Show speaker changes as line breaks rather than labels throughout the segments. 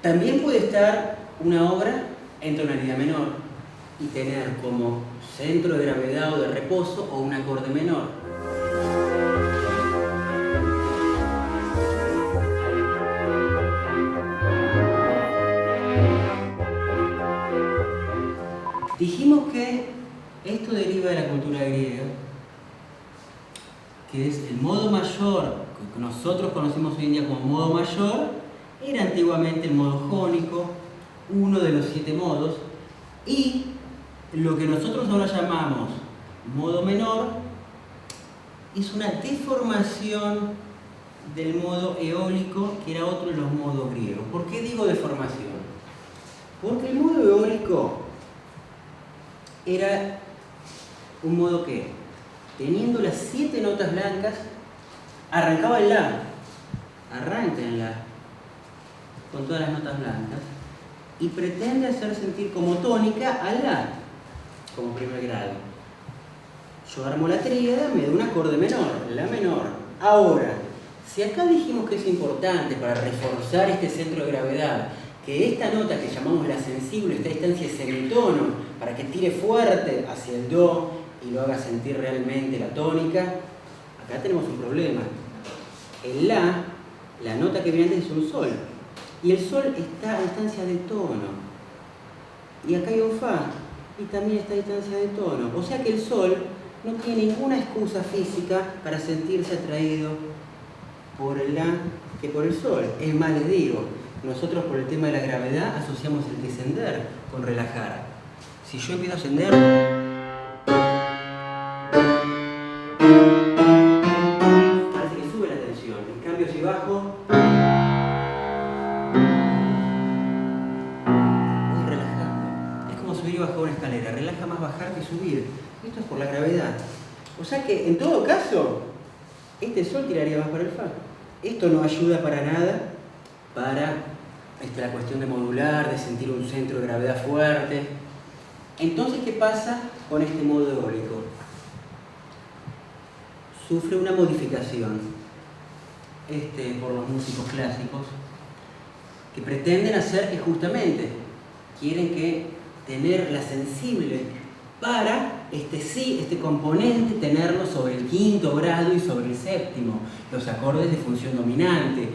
También puede estar una obra en tonalidad menor y tener como centro de gravedad o de reposo o un acorde menor. Dijimos que esto deriva de la cultura griega, que es el modo mayor, que nosotros conocemos hoy en día como modo mayor, era antiguamente el modo jónico, uno de los 7 modos, y lo que nosotros ahora llamamos modo menor es una deformación del modo eólico, que era otro de los modos griegos. ¿Por qué digo deformación? Porque el modo eólico era un modo que, teniendo las 7 notas blancas, arrancaba en la, arranca en la, con todas las notas blancas, y pretende hacer sentir como tónica a la, como primer grado. Yo armo la tríada, me da un acorde menor, la menor. Ahora, si acá dijimos que es importante para reforzar este centro de gravedad, que esta nota que llamamos la sensible, esta distancia es semitono, para que tire fuerte hacia el do y lo haga sentir realmente la tónica, acá tenemos un problema. El la nota que viene antes es un sol, y el sol está a distancia de tono, y acá hay un fa, y también está a distancia de tono, o sea que el sol no tiene ninguna excusa física para sentirse atraído por el la que por el sol. Es más, les digo, nosotros por el tema de la gravedad asociamos el descender con relajar. Si yo empiezo a ascender, parece que sube la tensión. En cambio, si bajo, voy relajando. Es como subir y bajar una escalera. Relaja más bajar que subir. Esto es por la gravedad. O sea que, en todo caso, este sol tiraría más para el fa. Esto no ayuda para nada para la cuestión de modular, de sentir un centro de gravedad fuerte. Entonces, ¿qué pasa con este modo eólico? Sufre una modificación por los músicos clásicos, que pretenden hacer que justamente quieren que tener la sensible para este componente tenerlo sobre el 5º grado y sobre el 7º, los acordes de función dominante.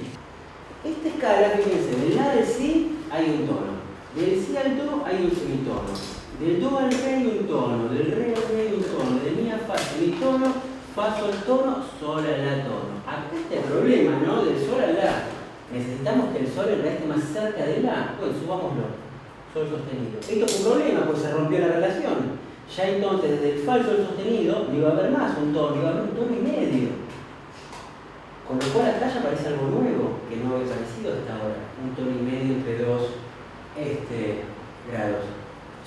Esta escala, fíjense, del la del si hay un tono, del si al do hay un semitono, del do al re hay un tono, del re al re hay un tono, del mi a fa semitono, fa sol tono, sol a la tono. Acá está el problema, ¿no? Del sol a la. Necesitamos que el sol en la esté más cerca de la. Bueno, subámoslo. Sol sostenido. Esto es un problema, pues se rompió la relación. Ya entonces, desde el fa al sol sostenido, no iba a haber más un tono, iba a haber un tono y medio. Con lo cual acá ya aparece algo nuevo, que no había aparecido hasta ahora. Un tono y medio entre 2 grados.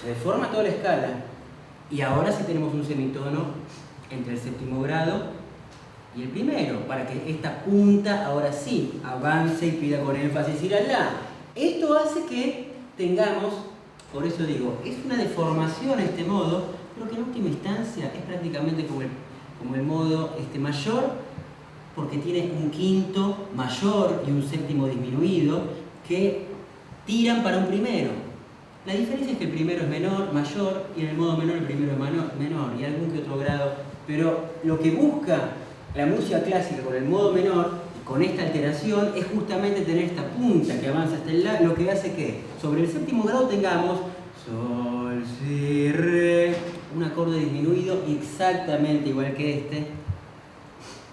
Se deforma toda la escala. Y ahora sí tenemos un semitono entre el 7º grado y el primero, para que esta punta ahora sí avance y pida con énfasis ir al la. Esto hace que tengamos, por eso digo, es una deformación este modo, pero que en última instancia es prácticamente como el modo mayor, porque tiene un 5º mayor y un 7º disminuido que tiran para un primero. La diferencia es que el primero es menor, mayor, y en el modo menor el primero es menor, y algún que otro grado. Pero lo que busca la música clásica con el modo menor, con esta alteración, es justamente tener esta punta que avanza hasta el la, lo que hace que sobre el 7º grado tengamos sol, si, re, un acorde disminuido exactamente igual que este,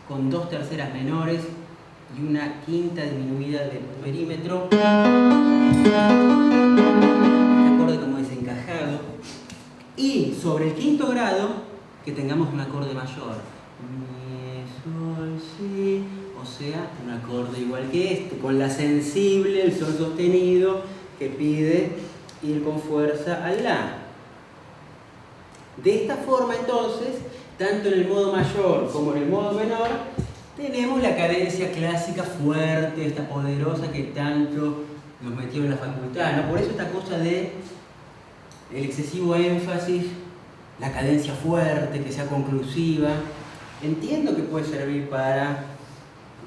con 2 terceras menores y una 5ª disminuida de perímetro. Este acorde como desencajado. Y sobre el 5º grado, que tengamos un acorde mayor. Mi, sol, si. O sea, un acorde igual que este, con la sensible, el sol sostenido, que pide ir con fuerza al la. De esta forma, entonces, tanto en el modo mayor como en el modo menor, tenemos la cadencia clásica fuerte, esta poderosa que tanto nos metieron en la facultad, ¿no? Por eso esta cosa de el excesivo énfasis, la cadencia fuerte, que sea conclusiva. Entiendo que puede servir para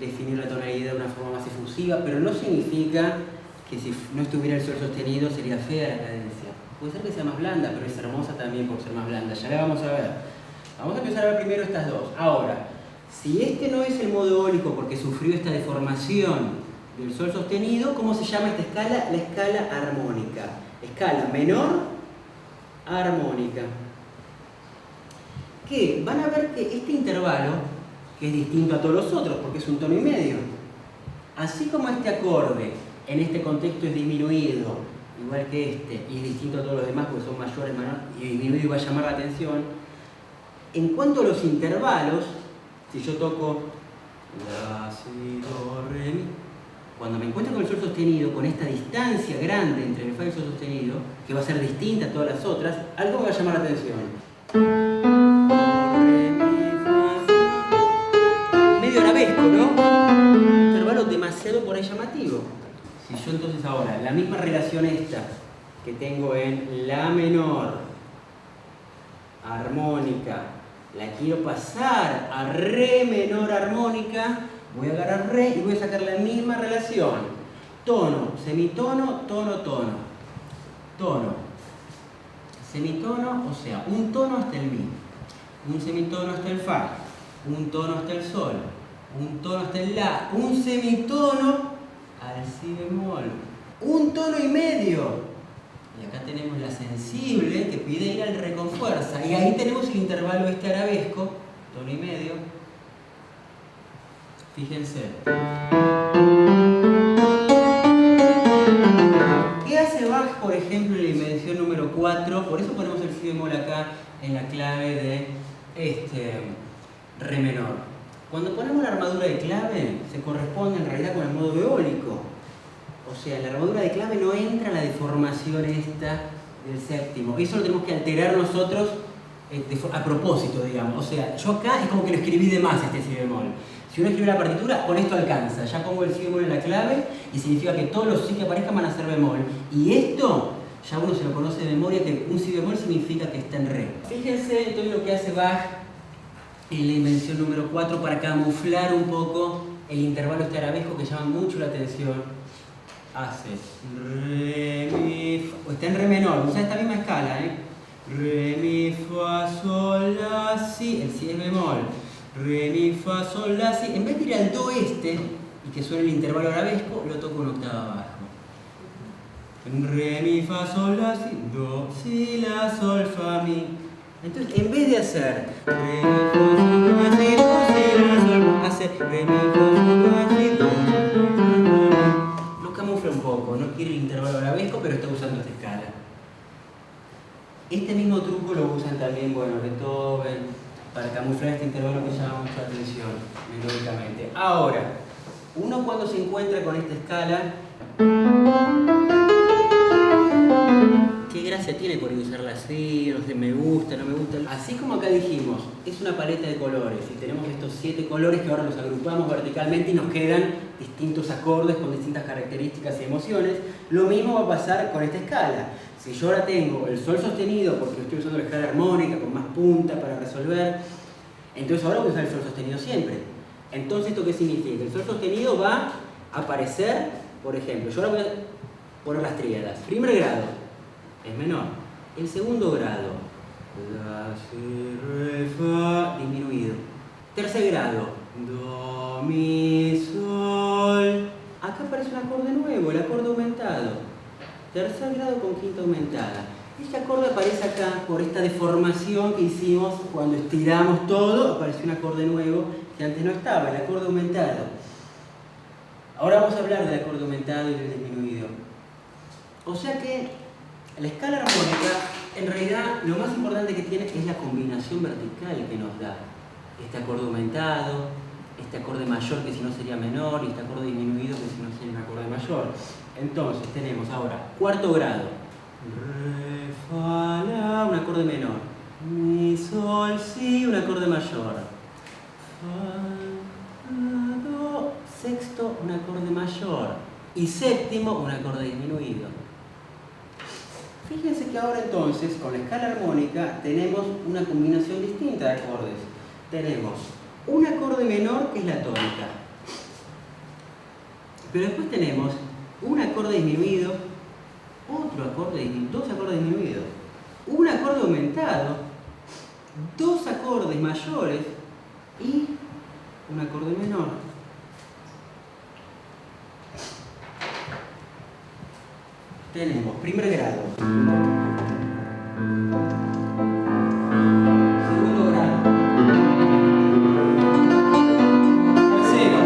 definir la tonalidad de una forma más efusiva, pero no significa que si no estuviera el sol sostenido sería fea la cadencia. Puede ser que sea más blanda, pero es hermosa también por ser más blanda. Ya la vamos a ver. Vamos a empezar a ver primero estas dos. Ahora, si este no es el modo eólico porque sufrió esta deformación del sol sostenido, ¿cómo se llama esta escala? La escala armónica. Escala menor armónica. Que van a ver que este intervalo, que es distinto a todos los otros porque es un tono y medio, así como este acorde en este contexto es disminuido, igual que este, y es distinto a todos los demás porque son mayores, menores, y disminuido va a llamar la atención. En cuanto a los intervalos, si yo toco la, si, do, re, mi, cuando me encuentro con el sol sostenido, con esta distancia grande entre el fa y el sol sostenido, que va a ser distinta a todas las otras, algo me va a llamar la atención. Medio arabesco, ¿no? Un intervalo demasiado por ahí llamativo. Si yo entonces ahora, la misma relación esta que tengo en la menor armónica, la quiero pasar a re menor armónica, voy a agarrar re y voy a sacar la misma relación. Tono, semitono, tono, tono. Tono, semitono, o sea, un tono hasta el mi, un semitono hasta el fa, un tono hasta el sol, un tono hasta el la, un semitono al si bemol, un tono y medio. Y acá tenemos la sensible que pide ir al re con fuerza. Y ahí tenemos el intervalo este arabesco, tono y medio. Fíjense. ¿Qué hace Bach, por ejemplo, en la invención número 4? Por eso ponemos el si bemol acá en la clave de re menor. Cuando ponemos la armadura de clave, se corresponde en realidad con el modo eólico. O sea, en la armadura de clave no entra la deformación esta del séptimo. Eso lo tenemos que alterar nosotros a propósito, digamos. O sea, yo acá es como que lo escribí de más este si bemol. Si uno escribe la partitura, con esto alcanza. Ya pongo el si bemol en la clave y significa que todos los si que aparezcan van a ser bemol. Y esto, ya uno se lo conoce de memoria, que un si bemol significa que está en re. Fíjense entonces lo que hace Bach en la invención número 4 para camuflar un poco el intervalo este arabesco que llama mucho la atención. Hace re, mi, fa, está en re menor, usa esta misma escala, re, mi, fa, sol, la, si, el si es bemol, re, mi, fa, sol, la, si, en vez de ir al do este y que suene el intervalo arabesco, lo toco una octava abajo. Re, mi, fa, sol, la, si, do, si, la, sol, fa, mi. Entonces, en vez de hacer re, mi, fa, sol, la, si, do, si, la, sol, hace re, mi, fa, sol, la, si, do, un poco, no quiere el intervalo arabesco, pero está usando esta escala. Este mismo truco lo usan también, bueno, Beethoven, para camuflar este intervalo que llama mucha atención, melódicamente. Ahora, uno cuando se encuentra con esta escala, ¿qué gracia tiene por usarla así? No sé, me gusta, no me gusta. Así como acá dijimos, es una paleta de colores y tenemos estos 7 colores que ahora los agrupamos verticalmente y nos quedan distintos acordes con distintas características y emociones. Lo mismo va a pasar con esta escala. Si yo ahora tengo el sol sostenido porque estoy usando la escala armónica con más punta para resolver, entonces ahora voy a usar el sol sostenido siempre. Entonces, ¿esto qué significa? El sol sostenido va a aparecer, por ejemplo, yo ahora voy a poner las tríadas. Primer grado es menor. El segundo grado, la, si, re, fa, disminuido. Tercer grado, do, mi, sol. Acá aparece un acorde nuevo, el acorde aumentado. Tercer grado con quinta aumentada. Este acorde aparece acá por esta deformación que hicimos cuando estiramos todo, apareció un acorde nuevo que antes no estaba, el acorde aumentado. Ahora vamos a hablar del acorde aumentado y del disminuido. O sea que la escala armónica, en realidad, lo más importante que tiene es la combinación vertical que nos da. Este acorde aumentado, este acorde mayor que si no sería menor, y este acorde disminuido que si no sería un acorde mayor. Entonces tenemos ahora cuarto grado, re, fa, la, un acorde menor, mi, sol, si, un acorde mayor, fa, la, do, sexto, un acorde mayor, y séptimo, un acorde disminuido. Fíjense que ahora entonces, con la escala armónica, tenemos una combinación distinta de acordes. Tenemos un acorde menor que es la tónica, pero después tenemos un acorde acorde disminuido, otro acorde disminuido, dos acordes disminuidos, un acorde aumentado, dos acordes mayores y un acorde menor. Tenemos primer grado, segundo grado, tercero,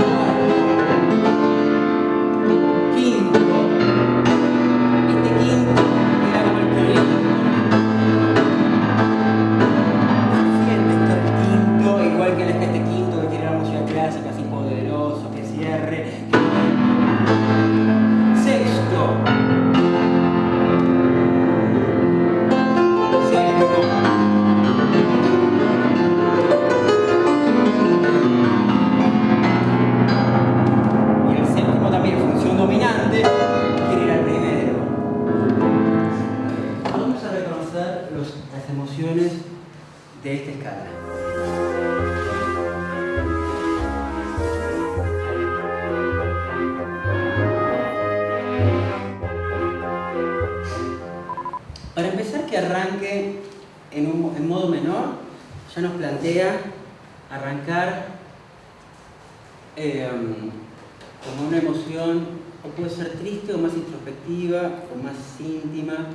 cuarto, quinto. Este quinto era como el quinto. Siente esto el quinto, igual que este quinto que tiene la música clásica, así poderoso, que cierre. Sexto. Séptimo. Y el séptimo también, función dominante, quiere ir al primero. Vamos a reconocer las emociones de esta escala. Para empezar, que arranque en modo menor, ya nos plantea arrancar como una emoción, o puede ser triste, o más introspectiva, o más íntima,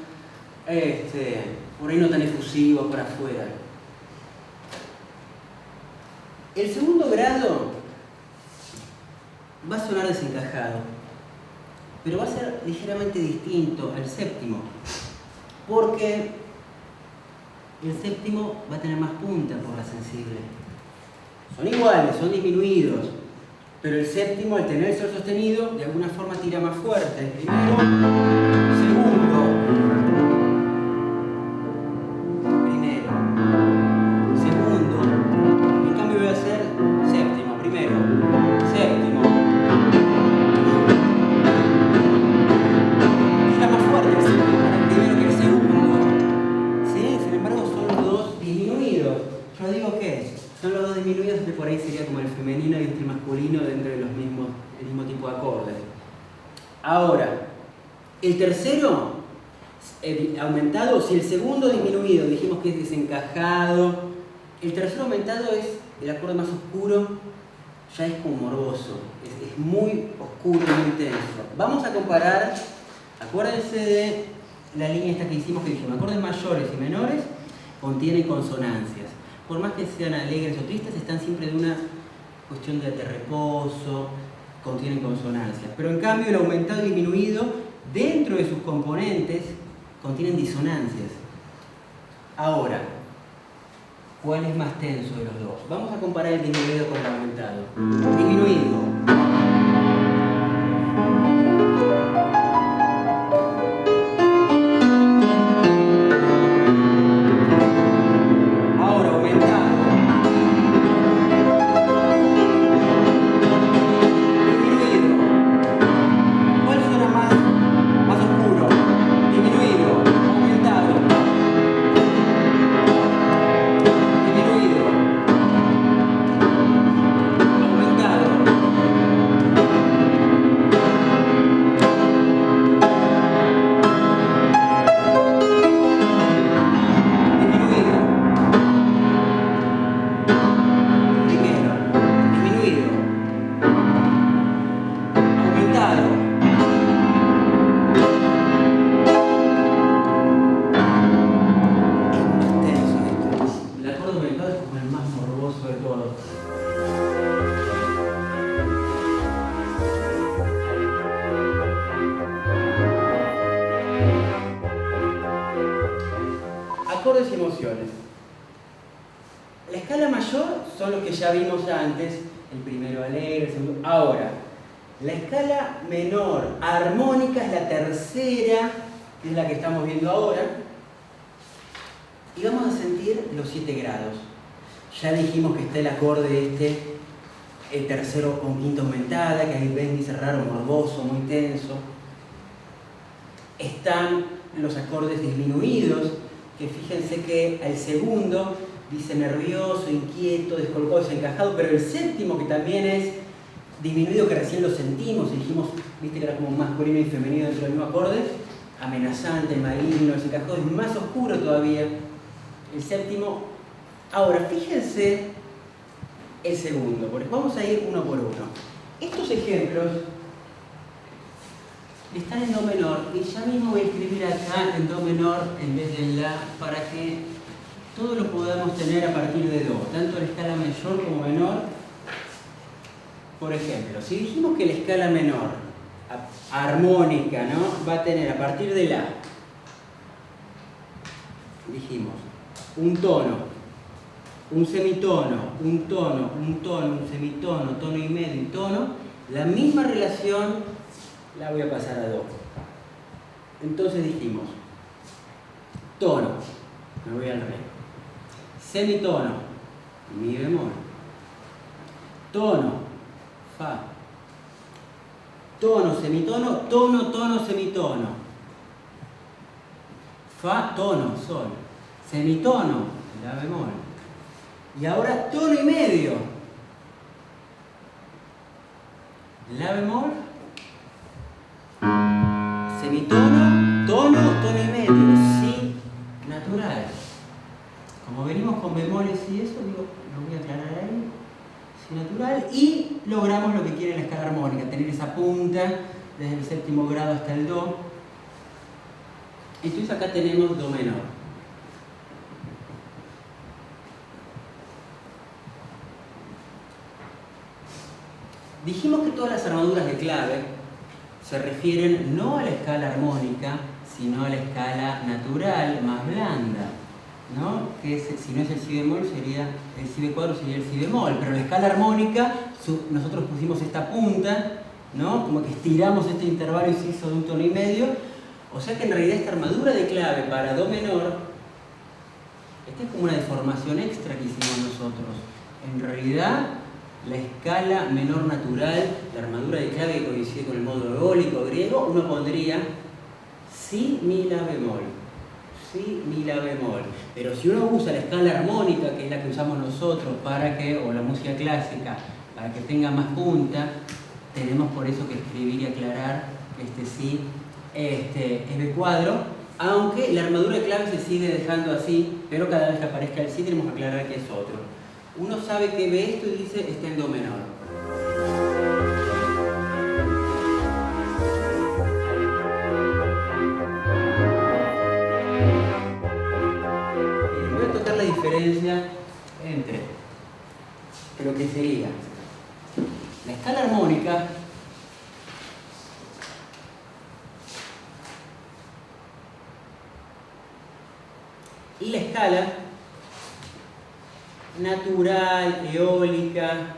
por ahí no tan efusivo, por afuera. El segundo grado va a sonar desencajado, pero va a ser ligeramente distinto al séptimo, porque el séptimo va a tener más punta por la sensible. Son iguales, son disminuidos, pero el séptimo, al tener el sol sostenido, de alguna forma tira más fuerte. Primero, segundo, primero, segundo, en cambio voy a hacer séptimo, primero, séptimo. Tira más fuerte el séptimo, primero que el segundo. ¿Sí? Sin embargo, son los dos disminuidos. Yo digo que son los dos disminuidos, que por ahí sería como el femenino y el masculino dentro de el mismo tipo de acordes. Ahora, el tercero aumentado, si el segundo disminuido dijimos que es desencajado, el tercero aumentado es el acorde más oscuro, ya es como morboso, es muy oscuro y muy tenso. Vamos a comparar, acuérdense de la línea esta que hicimos, que dijimos, acordes mayores y menores contienen consonancias. Por más que sean alegres o tristes, están siempre de una cuestión de reposo, contienen consonancias. Pero en cambio el aumentado y disminuido, dentro de sus componentes, contienen disonancias. Ahora, ¿cuál es más tenso de los dos? Vamos a comparar el disminuido con el aumentado. Disminuido. Acordes y emociones. La escala mayor son los que ya vimos antes, el primero alegre, el segundo. Ahora, la escala menor armónica es la tercera, que es la que estamos viendo ahora, y vamos a sentir los 7 grados. Ya dijimos que está el acorde el tercero con quinta aumentada, que ahí ven, dice raro, morboso, muy tenso. Están los acordes disminuidos, que fíjense que al segundo dice nervioso, inquieto, descolocado, desencajado, pero el séptimo, que también es disminuido, que recién lo sentimos, y dijimos, viste que era como masculino y femenino dentro del mismo acorde, amenazante, maligno, desencajado, es más oscuro todavía. El séptimo. Ahora, fíjense el segundo, porque vamos a ir uno por uno. Estos ejemplos están en do menor, y ya mismo voy a escribir acá en do menor en vez de en la, para que todo lo podamos tener a partir de do, tanto la escala mayor como menor. Por ejemplo, si dijimos que la escala menor, armónica, ¿no?, va a tener a partir de la, dijimos, un tono, un semitono, un tono, un tono, un semitono, tono y medio y tono, la misma relación la voy a pasar a do. Entonces dijimos, tono, me voy al re, semitono, mi bemol, tono, fa, tono, semitono, tono, tono, semitono, fa, tono, sol, semitono, la bemol, y ahora tono y medio, la bemol, semitono, tono, tono y medio, si natural. Como venimos con bemoles y eso, digo, lo voy a aclarar ahí, si natural, y logramos lo que quiere la escala armónica, tener esa punta desde el séptimo grado hasta el do. Entonces acá tenemos do menor. Dijimos que todas las armaduras de clave se refieren no a la escala armónica, sino a la escala natural, más blanda, ¿no? Que si no es el si bemol, sería el si cuadro, sería el si bemol, pero la escala armónica, nosotros pusimos esta punta, ¿no?, como que estiramos este intervalo y se hizo de un tono y medio, o sea que en realidad esta armadura de clave para do menor, esta es como una deformación extra que hicimos nosotros. En realidad, la escala menor natural, la armadura de clave que coincide con el modo eólico griego, uno pondría si, mi, la bemol. Si, mi, la bemol. Pero si uno usa la escala armónica, que es la que usamos nosotros para que, o la música clásica, para que tenga más punta, tenemos por eso que escribir y aclarar este si, es B cuadro, aunque la armadura de clave se sigue dejando así, pero cada vez que aparezca el si tenemos que aclarar que es otro. Uno sabe que ve esto y dice está en do menor. Y voy a tocar la diferencia entre lo que sería la escala armónica y la escala natural, eólica,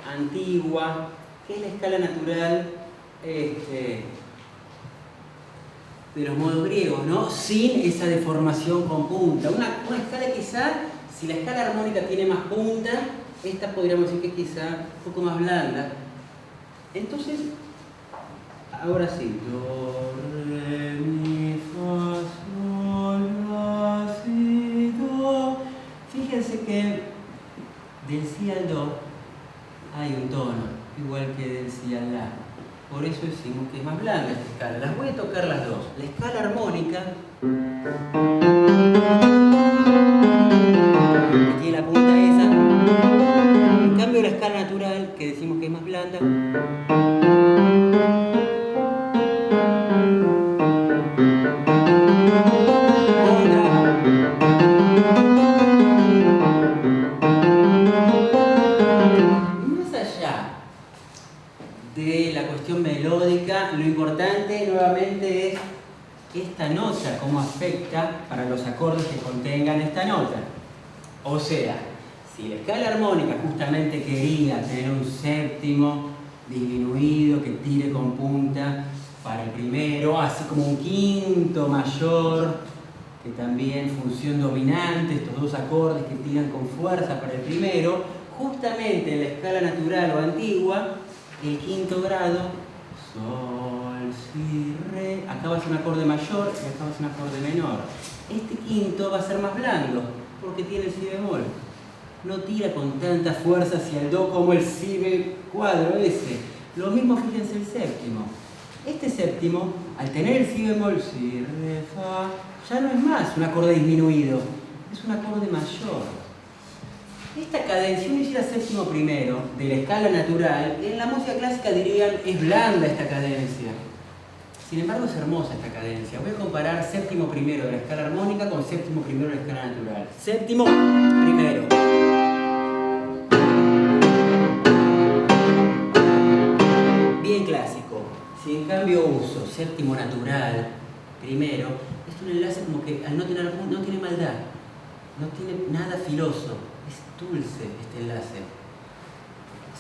antigua, que es la escala natural de los modos griegos, ¿no? Sin esa deformación con punta. Una escala quizá, si la escala armónica tiene más punta, esta podríamos decir que es quizá un poco más blanda. Entonces, ahora sí, do, re, mi, fa, sol, la, si, do. Fíjense que del si al do hay un tono, igual que del si al la. Por eso decimos que es más blanda esta escala. Las voy a tocar las dos. La escala armónica, que tiene la punta esa. En cambio la escala natural, que decimos que es más blanda, de la cuestión melódica, lo importante nuevamente es esta nota, cómo afecta para los acordes que contengan esta nota. O sea, si la escala armónica justamente quería tener un séptimo disminuido que tire con punta para el primero, así como un quinto mayor, que también función dominante, estos dos acordes que tiran con fuerza para el primero, justamente en la escala natural o antigua, el quinto grado, sol, si, re, acá va a ser un acorde mayor y acá va a ser un acorde menor. Este quinto va a ser más blando, Porque tiene el si bemol. No tira con tanta fuerza hacia el do como el si cuadro ese. Lo mismo, fíjense, el séptimo. Este séptimo, al tener el si bemol, si, re, fa, ya no es más un acorde disminuido, es un acorde mayor. Esta cadencia, si uno hiciera séptimo primero de la escala natural, en la música clásica dirían es blanda esta cadencia. Sin embargo, es hermosa esta cadencia. Voy a comparar séptimo primero de la escala armónica con séptimo primero de la escala natural. Séptimo primero. Bien clásico. Si en cambio uso séptimo natural primero, es un enlace como que al no tener no tiene maldad, no tiene nada filoso, es dulce este enlace.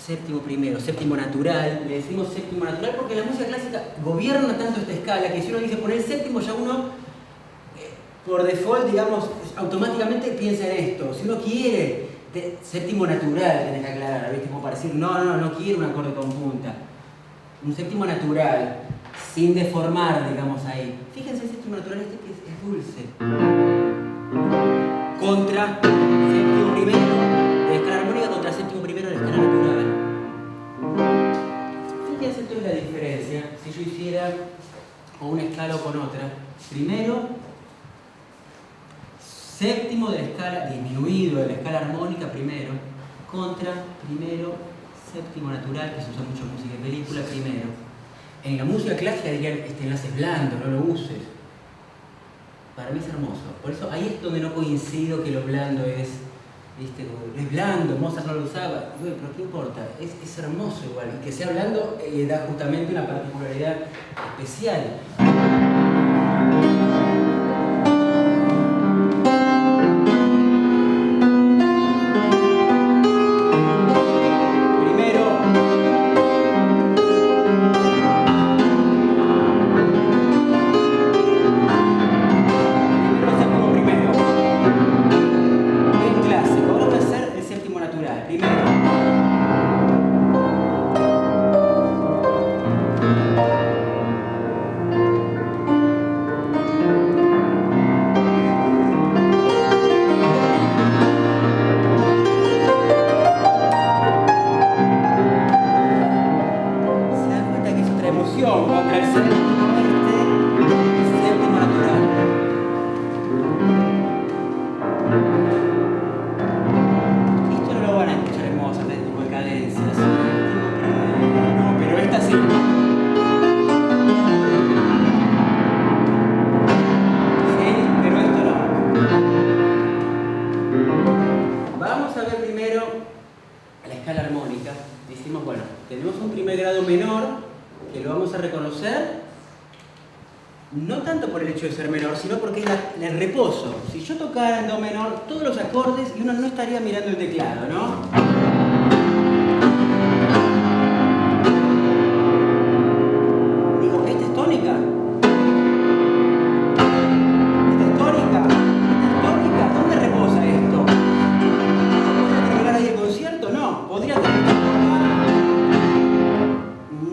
Séptimo primero, séptimo natural, le decimos séptimo natural porque la música clásica gobierna tanto esta escala que si uno dice poner séptimo ya uno por default, digamos, automáticamente piensa en esto. Si uno quiere séptimo natural, tenés que aclarar, ¿viste? Como para decir, no quiero un acorde con punta. Un séptimo natural, sin deformar, digamos, ahí. Fíjense el séptimo natural este que es dulce. Contra séptimo primero de la escala armónica contra séptimo primero de la escala natural. Fíjense entonces la diferencia si yo hiciera con una escala o con otra. Primero, séptimo de la escala, disminuido de la escala armónica primero, contra primero, séptimo natural, que se usa mucho en música y película, primero. En la música clásica dirían, este enlace es blando, no lo uses. Para mí es hermoso. Por eso ahí es donde no coincido que lo blando es, ¿viste? Es blando, Mozart no lo usaba. Bueno, pero ¿qué importa? Es hermoso igual. Y que sea blando da justamente una particularidad especial. No tanto por el hecho de ser menor, sino porque es el reposo. Si yo tocara en do menor todos los acordes y uno no estaría mirando el teclado, ¿no? Digo, ¿esta es tónica? ¿Esta es tónica? ¿Esta es tónica? ¿Dónde reposa esto? ¿Podría terminar ahí el concierto? No. ¿Podría terminar acá?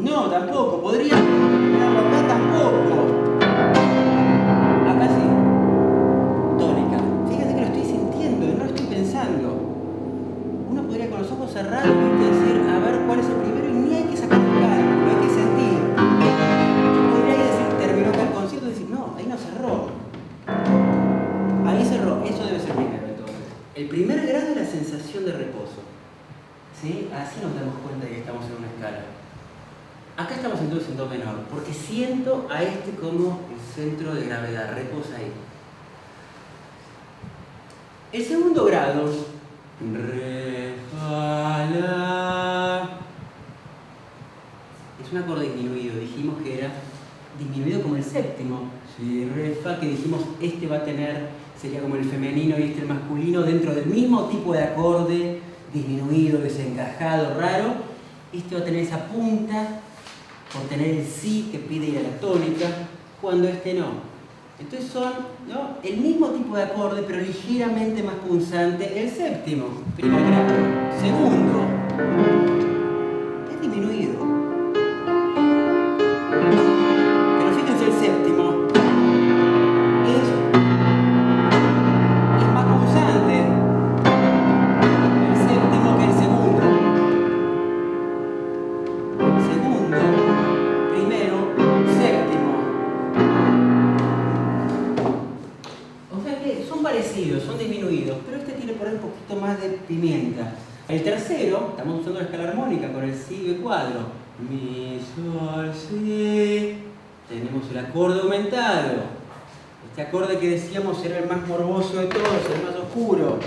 No, tampoco. ¿Podría terminarlo acá? Tampoco. Cerrado y decir, a ver cuál es el primero, y ni hay que sacar el cálculo, hay que sentir. Yo podría decir, terminó acá el concierto y decir, no, ahí no cerró. Ahí cerró, eso debe ser primero entonces. El primer grado es la sensación de reposo. ¿Sí? Así nos damos cuenta de que estamos en una escala. Acá estamos entonces en do menor, porque siento a este como el centro de gravedad, reposa ahí. El segundo grado, re, fa, la, es un acorde disminuido. Dijimos que era disminuido como el séptimo. Si, re, fa, que dijimos este va a tener, sería como el femenino y este el masculino, dentro del mismo tipo de acorde, disminuido, desencajado, raro. Este va a tener esa punta por tener el si que pide ir a la tónica, cuando este no. Entonces son, ¿no?, el mismo tipo de acorde, pero ligeramente más punzante el séptimo, primer grado. Segundo, es disminuido. Pero fíjense el séptimo, es más punzante. El tercero, estamos usando la escala armónica con el si B cuadro. Mi, sol, si. Tenemos el acorde aumentado. Este acorde que decíamos era el más morboso de todos, el más oscuro.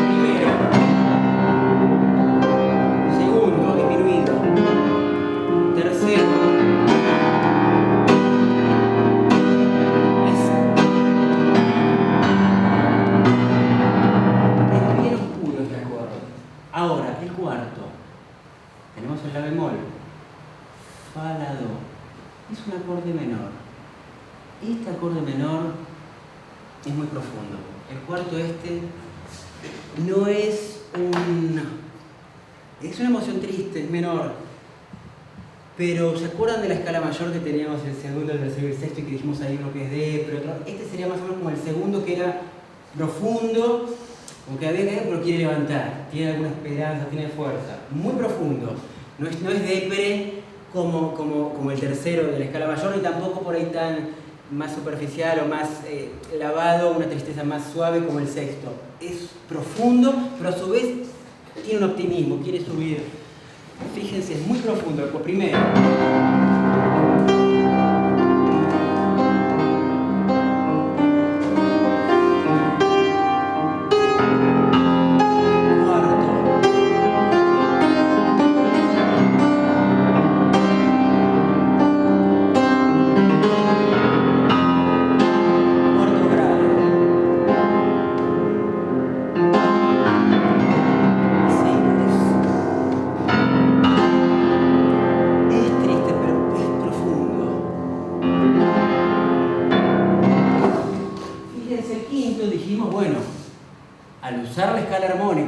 Primero. Segundo, disminuido. Tercero. Es bien oscuro este acorde. Ahora, el cuarto. Tenemos el la bemol. Fa, la, do. Es un acorde menor. Este acorde menor es muy profundo. El cuarto no es es una emoción triste, es menor. Pero ¿se acuerdan de la escala mayor que teníamos el segundo, el tercero y el sexto y que dijimos ahí uno que es D, pero otro? Este sería más o menos como el segundo que era profundo, como que había que pero quiere levantar, tiene alguna esperanza, tiene fuerza. Muy profundo. No es depre como el tercero de la escala mayor, ni tampoco por ahí tan más superficial o más lavado, una tristeza más suave como el sexto. Es profundo, pero a su vez tiene un optimismo, quiere subir. Fíjense, es muy profundo. Por primero.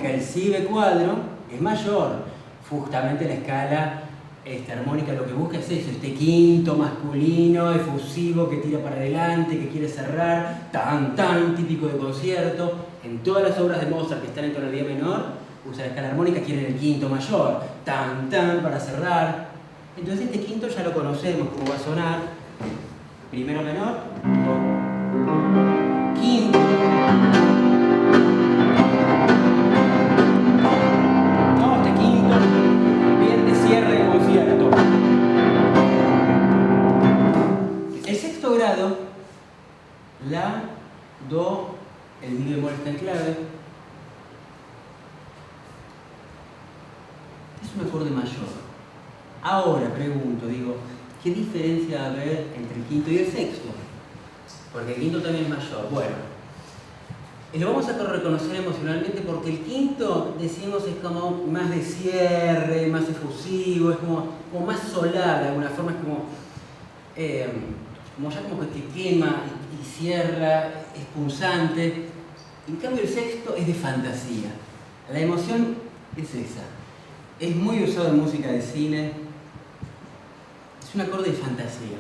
El si B cuadro es mayor. Justamente la escala armónica lo que busca es eso, este quinto masculino, efusivo, que tira para adelante, que quiere cerrar, tan típico de concierto. En todas las obras de Mozart que están en tonalidad menor, usa la escala armónica, quieren el quinto mayor, tan para cerrar. Entonces este quinto ya lo conocemos, cómo va a sonar. Primero menor, quinto. Cierre de concierto. El sexto grado, la, do, el mi bemol está en clave. Es un acorde mayor. Ahora pregunto, ¿qué diferencia va a haber entre el quinto y el sexto? Porque el quinto también es mayor. Bueno. Lo vamos a reconocer emocionalmente porque el quinto, decimos, es como más de cierre, más efusivo, es como más solar, de alguna forma, es como ya como que te quema y cierra, es punzante. En cambio el sexto es de fantasía. La emoción es esa. Es muy usado en música de cine. Es un acorde de fantasía.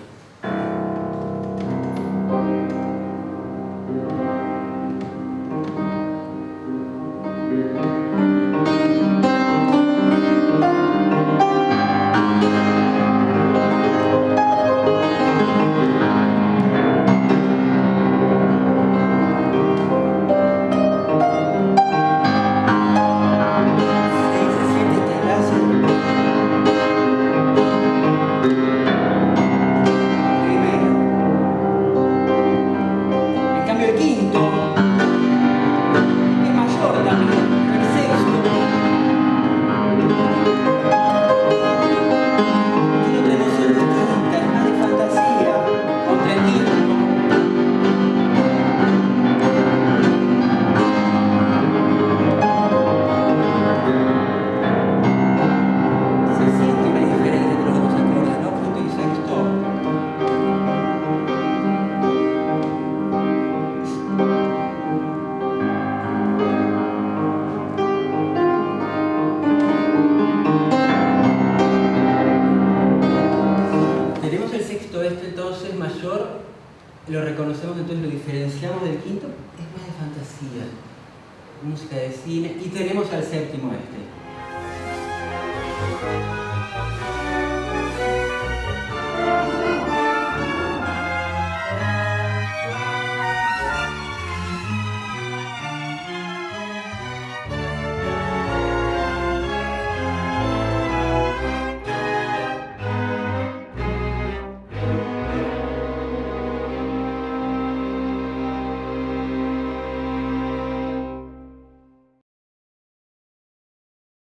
Lo reconocemos, entonces lo diferenciamos del quinto, es más de fantasía, música de cine, y tenemos al séptimo